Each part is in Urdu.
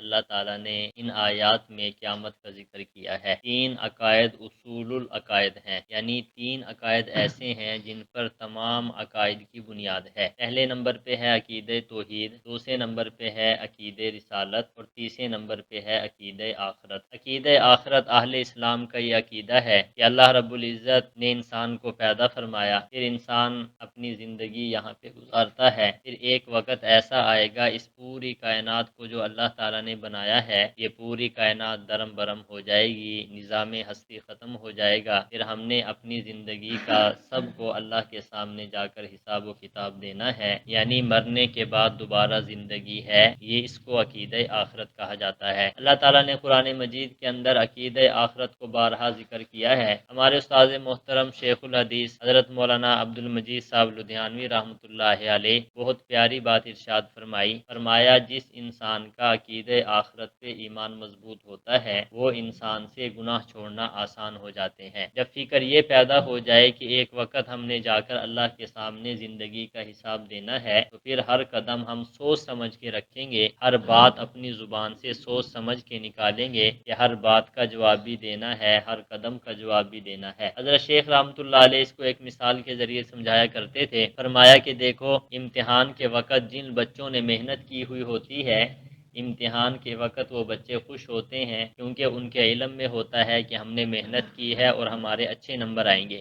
اللہ تعالیٰ نے ان آیات میں قیامت کا ذکر کیا ہے۔ تین عقائد اصول العقائد ہیں، یعنی تین عقائد ایسے ہیں جن پر تمام عقائد کی بنیاد ہے۔ پہلے نمبر پہ ہے عقیدہ توحید، دوسرے نمبر پہ ہے عقیدہ رسالت، اور تیسرے نمبر پہ ہے عقیدہ آخرت۔ عقیدہ آخرت اہل اسلام کا یہ عقیدہ ہے کہ اللہ رب العزت نے انسان کو پیدا فرمایا، پھر انسان اپنی زندگی یہاں پہ گزارتا ہے، پھر ایک وقت ایسا آئے گا اس پوری کائنات کو جو اللہ تعالیٰ نے بنایا ہے، یہ پوری کائنات درم برم ہو جائے گی، نظام ہستی ختم ہو جائے گا، پھر ہم نے اپنی زندگی کا سب کو اللہ کے سامنے جا کر حساب و کتاب دینا ہے، یعنی مرنے کے بعد دوبارہ زندگی ہے، یہ اس کو عقیدہ آخرت کہا جاتا ہے۔ اللہ تعالیٰ نے قرآن مجید کے اندر عقیدہ آخرت کو بارہا ذکر کیا ہے۔ ہمارے استاد محترم شیخ الحدیث حضرت مولانا عبد المجید صاحب لدھیانوی رحمۃ اللہ علیہ بہت پیاری بات ارشاد فرمایا جس انسان کا عقیدہ آخرت پہ ایمان مضبوط ہوتا ہے وہ انسان سے گناہ چھوڑنا آسان ہو جاتے ہیں۔ جب فکر یہ پیدا ہو جائے کہ ایک وقت ہم نے جا کر اللہ کے سامنے زندگی کا حساب دینا ہے، تو پھر ہر قدم ہم سوچ سمجھ کے رکھیں گے، ہر بات اپنی زبان سے سوچ سمجھ کے نکالیں گے کہ ہر بات کا جواب بھی دینا ہے، ہر قدم کا جواب بھی دینا ہے۔ حضرت شیخ رحمۃ اللہ علیہ اس کو ایک مثال کے ذریعے سمجھایا کرتے تھے، فرمایا کہ دیکھو امتحان کے وقت جن بچوں نے محنت کی ہوئی ہوتی ہے، امتحان کے وقت وہ بچے خوش ہوتے ہیں کیونکہ ان کے علم میں ہوتا ہے کہ ہم نے محنت کی ہے اور ہمارے اچھے نمبر آئیں گے،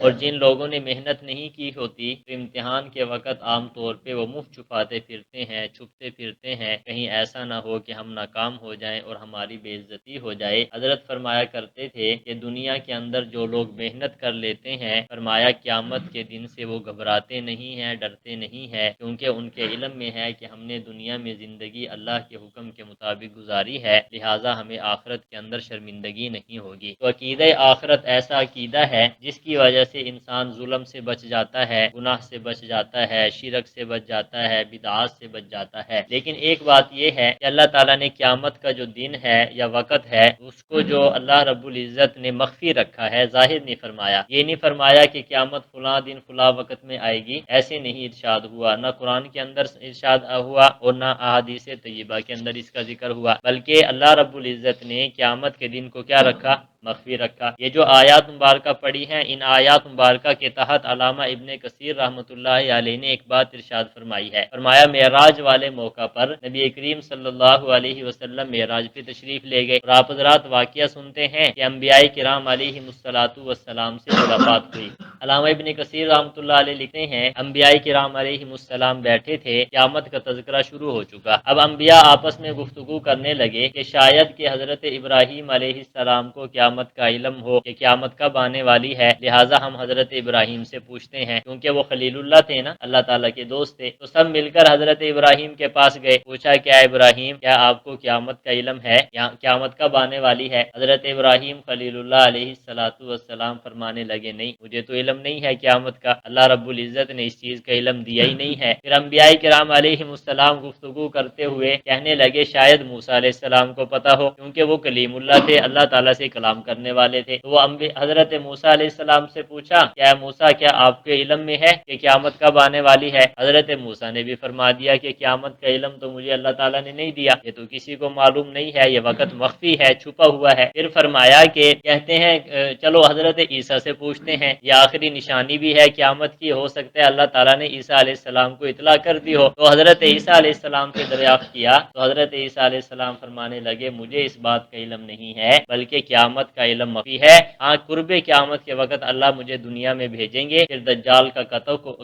اور جن لوگوں نے محنت نہیں کی ہوتی تو امتحان کے وقت عام طور پہ وہ منہ چھپاتے پھرتے ہیں، چھپتے پھرتے ہیں، کہیں ایسا نہ ہو کہ ہم ناکام ہو جائیں اور ہماری بے عزتی ہو جائے۔ حضرت فرمایا کرتے تھے کہ دنیا کے اندر جو لوگ محنت کر لیتے ہیں، فرمایا قیامت کے دن سے وہ گھبراتے نہیں ہیں، ڈرتے نہیں ہیں، کیونکہ ان کے علم میں ہے کہ ہم نے دنیا میں زندگی اللہ کے حکم کے مطابق گزاری ہے، لہٰذا ہمیں آخرت کے اندر شرمندگی نہیں ہوگی۔ تو عقیدہ آخرت ایسا عقیدہ ہے جس کی وجہ سے انسان ظلم سے بچ جاتا ہے، گناہ سے بچ جاتا ہے، شرک سے بچ جاتا ہے، بدعات سے بچ جاتا ہے۔ لیکن ایک بات یہ ہے کہ اللہ تعالیٰ نے قیامت کا جو دن ہے یا وقت ہے اس کو جو اللہ رب العزت نے مخفی رکھا ہے، ظاہر نہیں فرمایا۔ یہ نہیں فرمایا کہ قیامت فلاں دن فلاں وقت میں آئے گی، ایسے نہیں ارشاد ہوا، نہ قرآن کے اندر ارشاد ہوا اور نہ احادیث طیبہ کے اندر اس کا ذکر ہوا، بلکہ اللہ رب العزت نے قیامت کے دن کو کیا رکھا؟ مخفی رکھا۔ یہ جو آیات مبارکہ پڑھی ہیں، ان آیات مبارکہ کے تحت علامہ ابن کثیر رحمۃ اللہ علیہ نے ایک بات ارشاد فرمائی ہے، فرمایا معراج والے موقع پر نبی کریم صلی اللہ علیہ وسلم معراج پہ تشریف لے گئے، اور آپ حضرات واقعہ سنتے ہیں کہ انبیاء کرام علیہم الصلاۃ والسلام سے ملاقات ہوئی۔ علامہ ابن کثیر رحمۃ اللہ علیہ لکھتے ہیں انبیاء کرام علیہم السلام بیٹھے تھے، قیامت کا تذکرہ شروع ہو چکا، اب انبیاء آپس میں گفتگو کرنے لگے کہ شاید کہ حضرت ابراہیم علیہ السلام کو قیامت کا علم ہو کہ قیامت کب آنے والی ہے، لہٰذا ہم حضرت ابراہیم سے پوچھتے ہیں، کیونکہ وہ خلیل اللہ تھے نا، اللہ تعالیٰ کے دوست تھے، تو سب مل کر حضرت ابراہیم کے پاس گئے، پوچھا کیا ابراہیم، کیا آپ کو قیامت کا علم ہے، قیامت کب آنے والی ہے؟ حضرت ابراہیم خلیل اللہ علیہ الصلاۃ والسلام فرمانے لگے نہیں، مجھے تو علم نہیں ہے قیامت کا، اللہ رب العزت نے اس چیز کا علم دیا ہی نہیں ہے۔ پھر انبیاء کرام علیہم السلام گفتگو کرتے ہوئے کہنے لگے شاید موسیٰ علیہ السلام کو پتا ہو، کیونکہ وہ کلیم اللہ تھے، اللہ تعالیٰ سے کلام کرنے والے تھے، تو وہ حضرت موسیٰ علیہ السلام سے پوچھا کیا موسیٰ، کیا آپ کے علم میں ہے کہ قیامت کب آنے والی ہے؟ حضرت موسیٰ نے بھی فرما دیا کہ قیامت کا علم تو مجھے اللہ تعالیٰ نے نہیں دیا، یہ تو کسی کو معلوم نہیں ہے، یہ وقت مخفی ہے، چھپا ہوا ہے۔ پھر فرمایا کہ کہتے ہیں چلو حضرت عیسیٰ سے پوچھتے ہیں، یہ آخری نشانی بھی ہے قیامت کی، ہو سکتا ہے اللہ تعالیٰ نے عیسیٰ علیہ السلام کو اطلاع کر دی ہو، تو حضرت عیسیٰ علیہ السلام سے دریافت کیا تو حضرت عیسیٰ علیہ السلام فرمانے لگے مجھے اس بات کا علم نہیں ہے، بلکہ قیامت کا علم مخفی ہے، ہاں قرب قیامت کے وقت اللہ مجھے دنیا میں بھیجیں گے، پھر دجال کا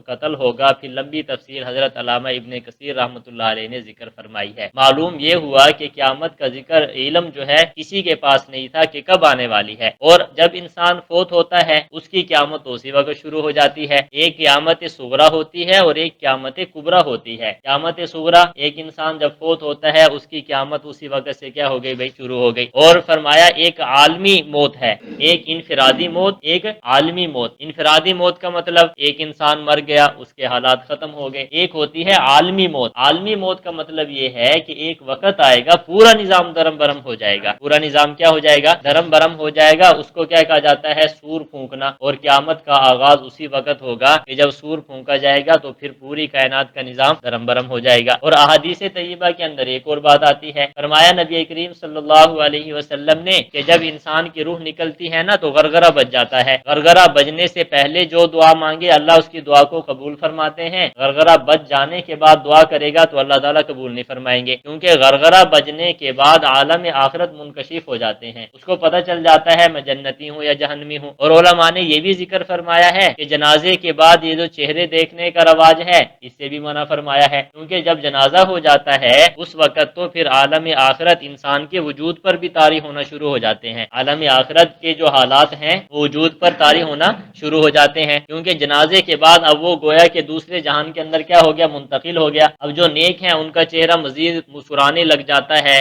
قتل ہوگا، پھر لمبی تفسیر حضرت علامہ ابن کثیر رحمۃ اللہ علیہ نے ذکر فرمائی ہے۔ معلوم یہ ہوا کہ قیامت کا ذکر علم جو ہے کسی کے پاس نہیں تھا کہ کب آنے والی ہے، اور جب انسان فوت ہوتا ہے اس کی قیامت اسی وقت شروع ہو جاتی ہے۔ ایک قیامت صغریٰ ہوتی ہے اور ایک قیامت کبریٰ ہوتی ہے۔ قیامت صغریٰ ایک انسان جب فوت ہوتا ہے اس کی قیامت اسی وقت سے کیا ہو گئی بھائی؟ شروع ہو گئی۔ اور فرمایا ایک عالمی عالمی موت ہے، ایک انفرادی موت، ایک عالمی موت۔ انفرادی موت کا مطلب ایک انسان مر گیا، اس کے حالات ختم ہو گئے۔ ایک ہوتی ہے عالمی موت۔ عالمی موت کا مطلب یہ ہے کہ ایک وقت آئے گا پورا نظام درم برم ہو جائے گا، پورا نظام کیا ہو جائے گا؟ درم برم ہو جائے گا۔ اس کو کیا کہا جاتا ہے؟ سور پھونکنا۔ اور قیامت کا آغاز اسی وقت ہوگا کہ جب سور پھونکا جائے گا تو پھر پوری کائنات کا نظام درم برم ہو جائے گا۔ اور احادیث طیبہ کے اندر ایک اور بات آتی ہے، فرمایا نبی کریم صلی اللہ علیہ وسلم نے کہ جب انسان کی روح نکلتی ہے نا تو غرغرہ بج جاتا ہے۔ غرغرہ بجنے سے پہلے جو دعا مانگے اللہ اس کی دعا کو قبول فرماتے ہیں، غرغرہ بج جانے کے بعد دعا کرے گا تو اللہ تعالیٰ قبول نہیں فرمائیں گے، کیونکہ غرغرہ بجنے کے بعد عالم آخرت منکشف ہو جاتے ہیں، اس کو پتہ چل جاتا ہے میں جنتی ہوں یا جہنمی ہوں۔ اور علماء نے یہ بھی ذکر فرمایا ہے کہ جنازے کے بعد یہ جو چہرے دیکھنے کا رواج ہے اس سے بھی منع فرمایا ہے، کیونکہ جب جنازہ ہو جاتا ہے اس وقت تو پھر عالم آخرت انسان کے وجود پر بھی طاری ہونا شروع ہو جاتے ہیں، عالم آخرت کے جو حالات ہیں وجود پر طاری ہونا شروع ہو جاتے ہیں، کیونکہ جنازے کے بعد اب وہ گویا کہ دوسرے جہان کے اندر کیا ہو گیا؟ منتقل ہو گیا۔ اب جو نیک ہیں ان کا چہرہ مزید مسکرانے لگ جاتا ہے،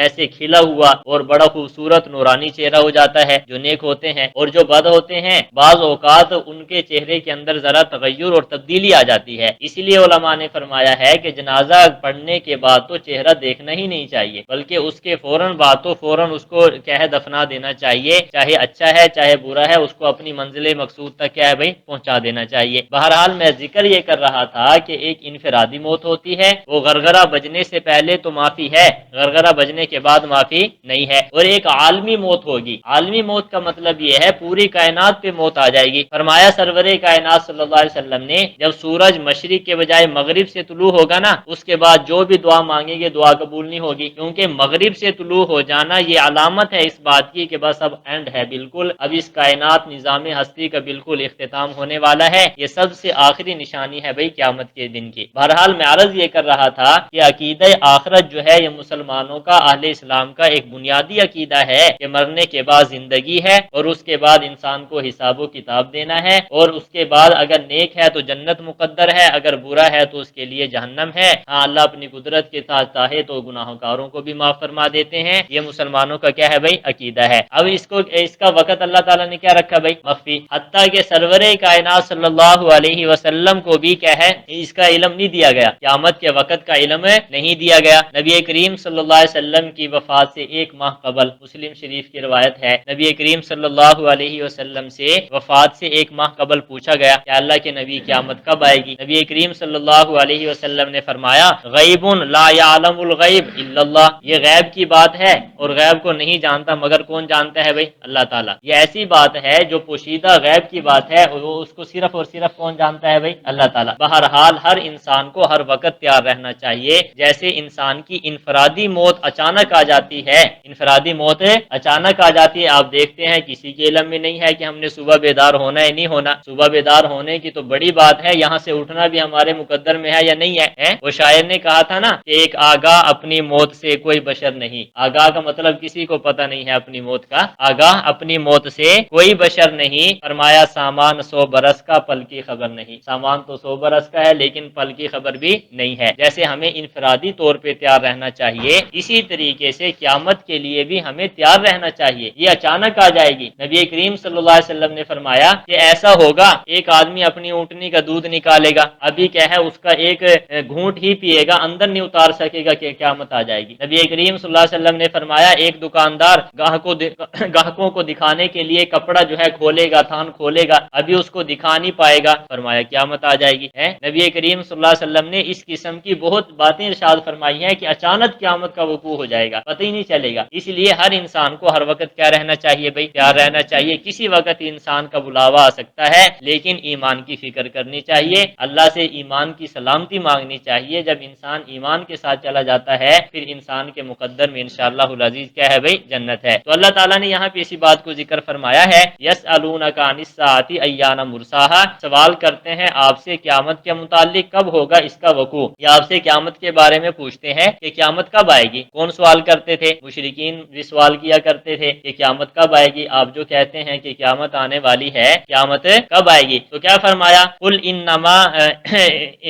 ایسے کھلا ہوا اور بڑا خوبصورت نورانی چہرہ ہو جاتا ہے جو نیک ہوتے ہیں، اور جو بد ہوتے ہیں بعض اوقات ان کے چہرے کے اندر ذرا تغیر اور تبدیلی آ جاتی ہے۔ اسی لیے علماء نے فرمایا ہے کہ جنازہ پڑھنے کے بعد تو چہرہ دیکھنا ہی نہیں چاہیے، بلکہ اس کے فوراً بعد تو فوراً اس کو کیا ہے؟ دفنا دینا چاہیے، چاہے اچھا ہے چاہے برا ہے، اس کو اپنی منزل مقصود تک کیا ہے بھائی؟ پہنچا دینا چاہیے۔ بہرحال میں ذکر یہ کر رہا تھا کہ ایک انفرادی موت ہوتی ہے، وہ غرغرہ بجنے سے پہلے تو معافی ہے، غرغرہ بجنے کے بعد معافی نہیں ہے، اور ایک عالمی موت ہوگی۔ عالمی موت کا مطلب یہ ہے پوری کائنات پہ موت آ جائے گی۔ فرمایا سرور کائنات صلی اللہ علیہ وسلم نے جب سورج مشرق کے بجائے مغرب سے طلوع ہوگا نا، اس کے بعد جو بھی دعا مانگیں گے دعا قبول نہیں ہوگی، کیونکہ مغرب سے طلوع ہو جانا یہ علامت ہے اس بات کی کہ بس اب اینڈ ہے، بالکل اب اس کائنات نظام ہستی کا بالکل اختتام ہونے والا ہے، یہ سب سے آخری نشانی ہے بھئی قیامت کے دن کی۔ بہرحال میں عرض یہ کر رہا تھا کہ عقیدہ آخرت جو ہے یہ مسلمانوں کا، اہل اسلام کا ایک بنیادی عقیدہ ہے کہ مرنے کے بعد زندگی ہے، اور اس کے بعد انسان کو حساب و کتاب دینا ہے، اور اس کے بعد اگر نیک ہے تو جنت مقدر ہے، اگر برا ہے تو اس کے لیے جہنم ہے۔ ہاں اللہ اپنی قدرت کے ساتھ چاہے تو گناہوں کاروں کو بھی معاف فرما دیتے ہیں، یہ مسلمانوں کا کیا ہے بھئی؟ عقیدہ ہے۔ اب اس کا وقت اللہ تعالیٰ نے کیا رکھا بھئی؟ مخفی، حتیٰ کہ سرور کائنات صلی اللہ علیہ وسلم کو بھی کیا ہے؟ اس کا علم نہیں دیا گیا، قیامت کے وقت کا علم نہیں دیا گیا۔ نبی کریم صلی اللہ علیہ وسلم کی وفات سے ایک ماہ قبل، مسلم شریف کی روایت ہے، نبی کریم صلی اللہ علیہ وسلم سے وفات سے ایک ماہ قبل پوچھا گیا کہ اللہ کے نبی قیامت کب آئے گی؟ نبی کریم صلی اللہ علیہ وسلم نے فرمایا غیب لا یعلم الغیب الا اللہ، یہ غیب کی بات ہے اور غیب کو نہیں جانتا مگر کون جانتا ہے بھئی؟ اللہ تعالیٰ۔ یہ ایسی بات ہے جو پوشیدہ غیب کی بات ہے، وہ اس کو صرف اور صرف کون جانتا ہے بھئی؟ اللہ تعالیٰ۔ بہرحال ہر انسان کو ہر وقت تیار رہنا چاہیے، جیسے انسان کی انفرادی موت اچانک آ جاتی ہے، انفرادی موت اچانک آ جاتی ہے، آپ دیکھتے ہیں کسی کے علم میں نہیں ہے کہ ہم نے صبح بیدار ہونا ہے نہیں ہونا، صبح بیدار ہونے کی تو بڑی بات ہے، یہاں سے اٹھنا بھی ہمارے مقدر میں ہے یا نہیں ہے؟ وہ شاعر نے کہا تھا نا کہ ایک آگاہ اپنی موت سے کوئی بشر نہیں، آگاہ کا مطلب کسی کو پتہ نہیں ہے اپنی موت کا، آگاہ اپنی موت سے کوئی بشر نہیں۔ فرمایا سامان 100 برس کا پل کی خبر نہیں، سامان تو 100 برس کا ہے لیکن پل کی خبر بھی نہیں ہے۔ جیسے ہمیں انفرادی طور پہ تیار رہنا چاہیے، اسی طریقے سے قیامت کے لیے بھی ہمیں تیار رہنا چاہیے، یہ اچانک آ جائے گی۔ نبی کریم صلی اللہ علیہ وسلم نے فرمایا کہ ایسا ہوگا ایک آدمی اپنی اونٹنی کا دودھ نکالے گا، ابھی کیا ہے اس کا ایک گھونٹ ہی پیے گا، اندر نہیں اتار سکے گا کہ قیامت آ جائے گی۔ نبی کریم صلی اللہ علیہ وسلم نے فرمایا ایک دکاندار گاہکوں کو دکھانے کے لیے کپڑا جو ہے کھولے گا، تھان کھولے گا، ابھی اس کو دکھا نہیں پائے گا، فرمایا قیامت آ جائے گی۔ نبی کریم صلی اللہ علیہ وسلم نے اس قسم کی بہت باتیں ارشاد فرمائی ہیں کہ اچانک قیامت کا وقوع ہو جائے گا، پتہ ہی نہیں چلے گا۔ اس لیے ہر انسان کو ہر وقت کیا رہنا چاہیے بھئی؟ تیار رہنا چاہیے، کسی وقت انسان کا بلاوا آ سکتا ہے، لیکن ایمان کی فکر کرنی چاہیے، اللہ سے ایمان کی سلامتی مانگنی چاہیے۔ جب انسان ایمان کے ساتھ چلا جاتا ہے پھر انسان کے مقدر میں انشاءاللہ العزیز کیا ہے بھئی؟ جنت ہے۔ تو اللہ تعالیٰ نے یہاں پہ اسی بات کو ذکر فرمایا ہے، یسألونک عن الساعۃ ایان مرساہا، سوال کرتے ہیں آپ سے قیامت کے متعلق کب ہوگا اس کا وقوع، یا آپ سے قیامت کے بارے میں پوچھتے ہیں کہ قیامت کب آئے گی۔ کون سوال کرتے تھے؟ مشرکین بھی سوال کیا کرتے تھے کہ قیامت کب آئے گی، آپ جو کہتے ہیں کہ قیامت آنے والی ہے، قیامت کب آئے گی؟ تو کیا فرمایا قل انما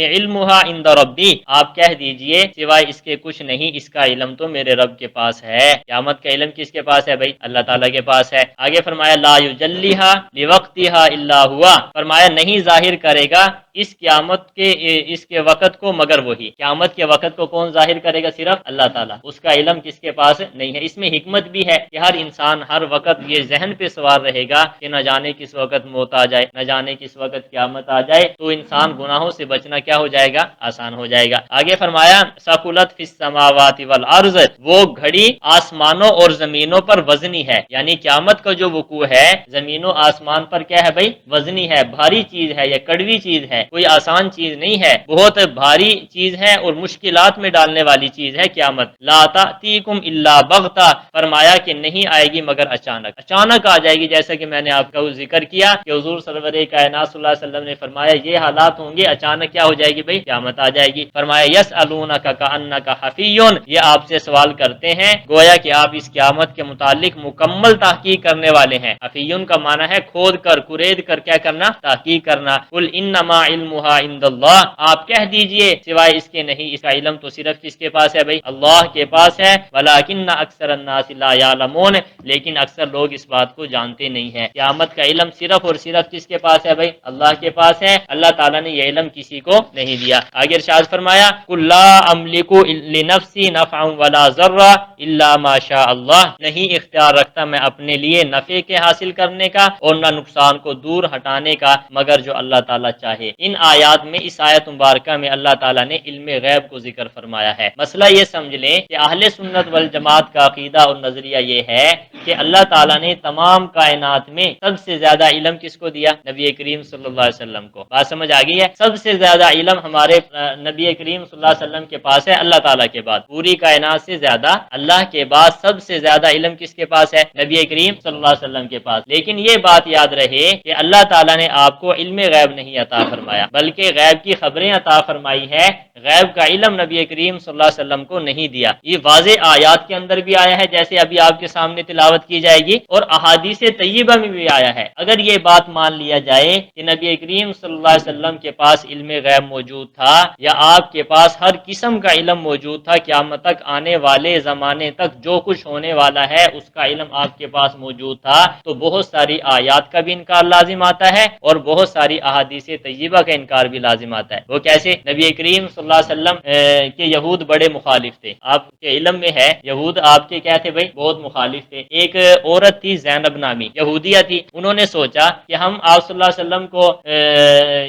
علمها عند ربی، آپ کہہ دیجئے سوائے اس کے کچھ نہیں، اس کا علم تو میرے رب کے پاس ہے۔ قیامت کا علم کس کے پاس ہے بھئی؟ اللہ تعالیٰ کے پاس ہے۔ آگے فرمایا لا یجلیھا لوقتھا الا ہوا، فرمایا نہیں ظاہر کرے گا اس قیامت کے اس کے وقت کو مگر وہی، قیامت کے وقت کو کون ظاہر کرے گا؟ صرف اللہ تعالیٰ، اس کا علم کس کے پاس نہیں ہے۔ اس میں حکمت بھی ہے کہ ہر انسان ہر وقت یہ ذہن پہ سوار رہے گا کہ نہ جانے کس وقت موت آ جائے، نہ جانے کس وقت قیامت آ جائے، تو انسان گناہوں سے بچنا کیا ہو جائے گا؟ آسان ہو جائے گا۔ آگے فرمایا ثقلت فی السماوات والارض، وہ گھڑی آسمانوں اور زمینوں پر وزنی ہے، یعنی قیامت کا جو وقوع ہے زمین و آسمان پر کیا ہے بھائی؟ وزنی ہے، بھاری چیز ہے، یا کڑوی چیز ہے، کوئی آسان چیز نہیں ہے، بہت بھاری چیز ہے اور مشکلات میں ڈالنے والی چیز ہے قیامت۔ لا تأتیکم الا بغتہ، فرمایا کہ نہیں آئے گی مگر اچانک، اچانک آ جائے گی، جیسا کہ میں نے آپ کا ذکر کیا کہ حضور سرور کائنات صلی اللہ علیہ وسلم نے فرمایا یہ حالات ہوں گے، اچانک کیا ہو جائے گی بھائی؟ قیامت آ جائے گی۔ فرمایا یسألونک کأنک حفی، یہ آپ سے سوال کرتے ہیں گویا کہ آپ اس قیامت کے متعلق مکمل تحقیق کرنے والے ہیں۔ حفیون کا معنی ہے کھود کر، کرید کر کیا کرنا؟ تحقیق کرنا۔ قل انما علمها عند اللہ، آپ کہہ دیجئے سوائے اس کے نہیں، اس کا علم تو صرف کس کے پاس ہے بھائی؟ اللہ کے پاس ہے۔ ولکن اکثر الناس لا یعلمون، لیکن اکثر لوگ اس بات کو جانتے نہیں ہیں۔ قیامت کا علم صرف اور صرف کس کے پاس ہے بھائی؟ اللہ کے پاس ہے۔ اللہ تعالیٰ نے یہ علم کسی کو نہیں دیا۔ آگے ارشاد فرمایا قل لا املک لنفسی نفعا ولا ضرا الا ما شاء اللہ، نہیں اختیار رکھتا میں اپنے لیے نفع کے حاصل کرنے کا اور نہ نقصان کو دور ہٹانے کا مگر جو اللہ تعالیٰ چاہے۔ ان آیات میں، اس آیت مبارکہ میں اللہ تعالیٰ نے علم غیب کو ذکر فرمایا ہے۔ مسئلہ یہ سمجھ لیں کہ اہل سنت والجماعت کا عقیدہ اور نظریہ یہ ہے کہ اللہ تعالیٰ نے تمام کائنات میں سب سے زیادہ علم کس کو دیا؟ نبی کریم صلی اللہ علیہ وسلم کو۔ بات سمجھ آ گئی ہے؟ سب سے زیادہ علم ہمارے نبی کریم صلی اللہ علیہ وسلم کے پاس ہے اللہ تعالیٰ کے بعد، پوری کائنات سے زیادہ اللہ کے بعد سب سے زیادہ علم کس کے پاس ہے؟ نبی کریم صلی اللہ علیہ وسلم کے پاس۔ لیکن یہ بات یاد رہے کہ اللہ تعالیٰ نے آپ کو علم غیب نہیں عطا فرمایا، بلکہ غیب کی خبریں عطا فرمائی ہے، غیب کا علم نبی کریم صلی اللہ علیہ وسلم کو نہیں دیا۔ یہ واضح آیات کے اندر بھی آیا ہے جیسے ابھی آپ کے سامنے تلاوت کی جائے گی، اور احادیث طیبہ میں بھی آیا ہے۔ اگر یہ بات مان لیا جائے کہ نبی کریم صلی اللہ علیہ وسلم کے پاس علم غیب موجود تھا، یا آپ کے پاس ہر قسم کا علم موجود تھا، قیامت تک آنے والے زمانے تک جو کچھ ہونے والا ہے اس کا علم آپ کے پاس موجود تھا، تو بہت ساری آیات کا بھی انکار لازم آتا ہے اور بہت ساری احادیث طیبہ کا انکار بھی لازم آتا ہے۔ وہ کیسے؟ نبی کریم صلی اللہ علیہ وسلم کے یہود بڑے مخالف تھے، آپ کے علم میں ہے یہود آپ کے کیا تھے بھائی؟ بہت مخالف تھے۔ ایک عورت تھی زینب نامی، یہودیہ تھی، انہوں نے سوچا کہ ہم آپ صلی اللہ علیہ وسلم کو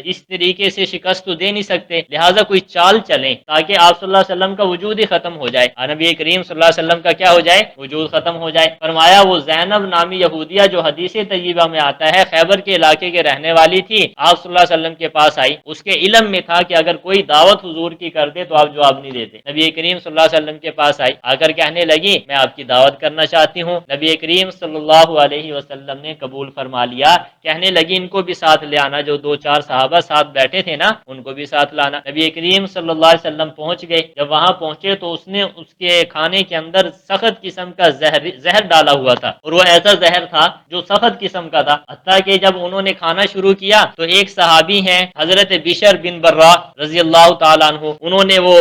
اس طریقے سے شکست تو دے نہیں سکتے، لہٰذا کوئی چال چلیں تاکہ آپ صلی اللہ علیہ وسلم کا وجود ہی ختم ہو جائے، نبی کریم صلی اللہ علیہ وسلم کا کیا ہو جائے؟ وجود ختم ہو جائے۔ فرمایا وہ زینب نامی یہودیہ جو حدیث طیبہ میں آتا ہے خیبر کے علاقے کے رہنے والی تھی، آپ صلی اللہ علیہ وسلم کے پاس آئی، اس کے علم میں تھا کہ اگر کوئی دعوت حضور کی کر دے تو آپ جواب نہیں دیتے، نبی کریم صلی اللہ علیہ وسلم کے پاس آئی، آ کر کہنے لگی میں آپ کی دعوت کرنا چاہتی ہوں۔ نبی کریم صلی اللہ علیہ وسلم نے قبول فرما لیا۔ کہنے لگی ان کو بھی ساتھ لے آنا، جو دو چار صحابہ ساتھ بیٹھے تھے نا ان کو بھی ساتھ لانا۔ نبی کریم صلی اللہ علیہ وسلم پہنچ گئے، جب وہاں پہنچے تو اس نے اس کے کھانے کے اندر سخت قسم کا زہر ڈالا ہوا تھا، اور وہ ایسا زہر تھا جو سخت قسم کا تھا، حتیٰ کہ جب انہوں نے کھانا شروع کیا تو ایک صحابی ہیں حضرت بشر بن برہ رضی اللہ تعالیٰ عنہ، انہوں نے وہ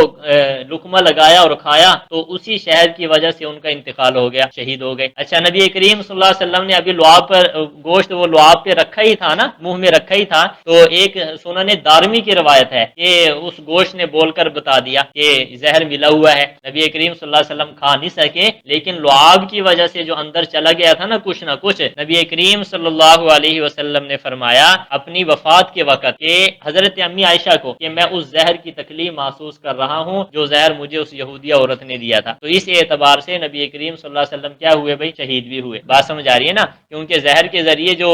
لقمہ لگایا اور کھایا تو اسی شہد کی وجہ سے ان کا انتقال ہو گیا، شہید ہو گئے۔ اچھا نبی کریم صلی اللہ علیہ وسلم نے ابھی لعاب پر گوشت وہ لعاب پہ رکھا ہی تھا نا، منہ میں رکھا ہی تھا، تو ایک سنن دارمی کی روایت ہے کہ اس گوشت نے بول کر بتا دیا کہ زہر ملا ہوا ہے۔ نبی کریم صلی اللہ علیہ وسلم کھا نہیں سکے، لیکن لعاب کی وجہ سے جو اندر چلا گیا تھا نا کچھ نہ کچھ، نبی کریم صلی اللہ علیہ وسلم نے فرمایا اپنی وفات کے وقت کہ حضرت امی عائشہ کو کہ میں اس زہر کی تکلیف محسوس کر رہا ہوں جو زہر مجھے اس یہودیہ عورت نے دیا تھا۔ تو اس اعتبار سے نبی کریم صلی اللہ علیہ وسلم کیا ہوئے بھائی؟ شہید بھی ہوئے۔ بات سمجھ آ رہی ہے نا؟ کیونکہ زہر کے ذریعے جو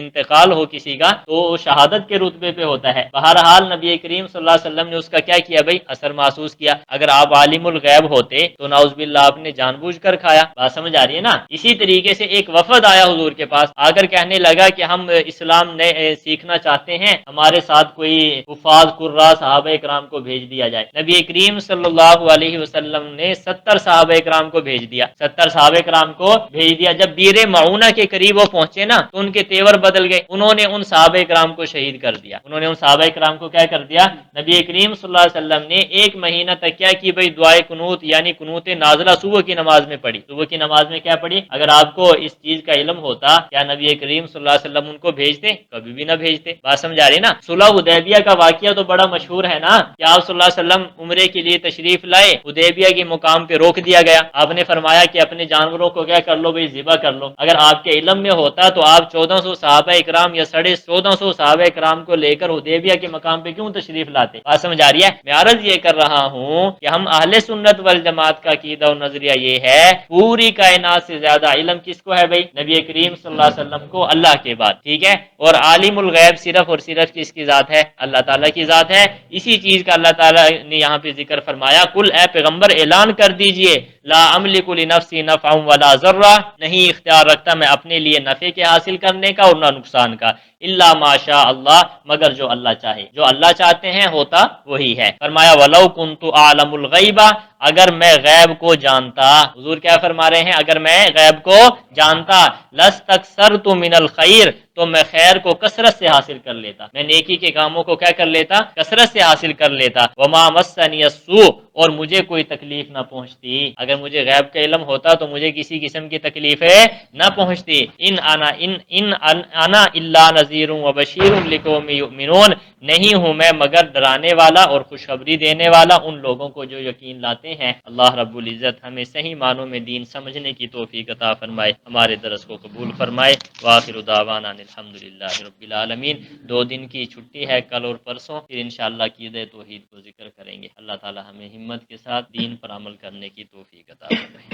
انتقال ہو کسی کا تو شہادت کے رتبے پہ ہوتا ہے۔ بہرحال نبی کریم صلی اللہ علیہ وسلم نے اس کا کیا کیا بھائی؟ اثر محسوس کیا۔ اگر آپ عالم الغیب ہوتے تو نعوذ باللہ آپ نے جان بوجھ کر کھایا۔ بات سمجھ آ رہی ہے نا؟ اسی طریقے سے ایک وفد آیا حضور کے پاس، آ کر کہنے لگا کہ ہم اسلام سیکھنا چاہتے ہیں، ہمارے ساتھ کوئی حفاظ قراء صحابہ اکرام کو بھیج دیا جائے۔ نبی کریم صلی اللہ علیہ وسلم نے 70 صحابہ اکرام کو بھیج دیا، 70 صحابہ اکرام کو بھیج دیا۔ جب بیر معونہ کے قریب وہ پہنچے نا تو ان کے تیور بدل گئے، انہوں نے ان صحابہ اکرام کو شہید کر دیا، انہوں نے ان صحابہ اکرام کو کیا کر دیا؟ نبی کریم صلی اللہ علیہ وسلم نے 1 مہینہ تک کیا کی بھائی؟ دعائے قنوت یعنی قنوت نازلہ صبح کی نماز میں پڑھی، صبح کی نماز میں کیا پڑھی؟ اگر آپ کو اس چیز کا علم ہوتا کیا نبی کریم صلی اللہ علیہ وسلم ان کو بھیجتے؟ کبھی بھی نہ بھیجتے۔ بات سمجھا رہی نا؟ صلح حدیبیہ کا واقعہ تو بڑا مشہور ہے نا کہ آپ صلی اللہ علیہ وسلم عمرے کے لیے تشریف لائے، حدیبیہ کے مقام پہ روک دیا گیا، آپ نے فرمایا کہ اپنے جانوروں کو کیا کر لو بھائی، ذبح کر لو۔ اگر آپ کے علم میں ہوتا تو آپ 1400 صحابہ اکرام یا 1450 صحابہ اکرام کو لے کر حدیبیہ کے مقام پہ کیوں تشریف لاتے؟ بات سمجھ آ رہی ہے؟ میں عرض یہ کر رہا ہوں کہ ہم اہل سنت والجماعت کا عقیدہ و نظریہ یہ ہے، پوری کائنات سے زیادہ علم کس کو ہے بھائی؟ نبی کریم صلی اللہ علیہ وسلم کو، اللہ کے بعد، ٹھیک ہے؟ اور عالم الغیب صرف اور صرف کس کی ذات ہے؟ اللہ تعالیٰ کی ذات ہے۔ اسی چیز کا اللہ تعالیٰ نے یہاں پہ ذکر فرمایا، کل اے پیغمبر اعلان کر دیجئے، لا املک لنفسی نفعا ولا ضرا، نہیں اختیار رکھتا میں اپنے لیے نفع کے حاصل کرنے کا اور نہ نقصان کا، الا ماشاء اللہ، مگر جو اللہ چاہے، جو اللہ چاہتے ہیں ہوتا وہی ہے۔ فرمایا ولو کنت اعلم الغیب، اگر میں غیب کو جانتا، حضور کیا فرما رہے ہیں؟ اگر میں غیب کو جانتا، لستکثرت من الخیر، تو میں خیر کو کثرت سے حاصل کر لیتا، میں نیکی کے کاموں کو کیا کر لیتا؟ کثرت سے حاصل کر لیتا۔ وما مسنی السوء، اور مجھے کوئی تکلیف نہ پہنچتی، اگر مجھے غیب کا علم ہوتا تو مجھے کسی قسم کی تکلیفیں نہ پہنچتی۔ ان انا الا نذیر و بشیر لقوم یؤمنون، نہیں ہوں میں مگر ڈرانے والا اور خوشخبری دینے والا ان لوگوں کو جو یقین لاتے ہیں۔ اللہ رب العزت ہمیں صحیح معنوں میں دین سمجھنے کی توفیق عطا فرمائے، ہمارے درس کو قبول فرمائے۔ وآخر دعوانا الحمدللہ رب العالمین۔ 2 دن کی چھٹی ہے، کل اور پرسوں، پھر انشاءاللہ عقیدہ توحید کو ذکر کریں گے۔ اللہ تعالی ہمیں ہمت کے ساتھ دین پر عمل کرنے کی توفیق عطا فرمائے۔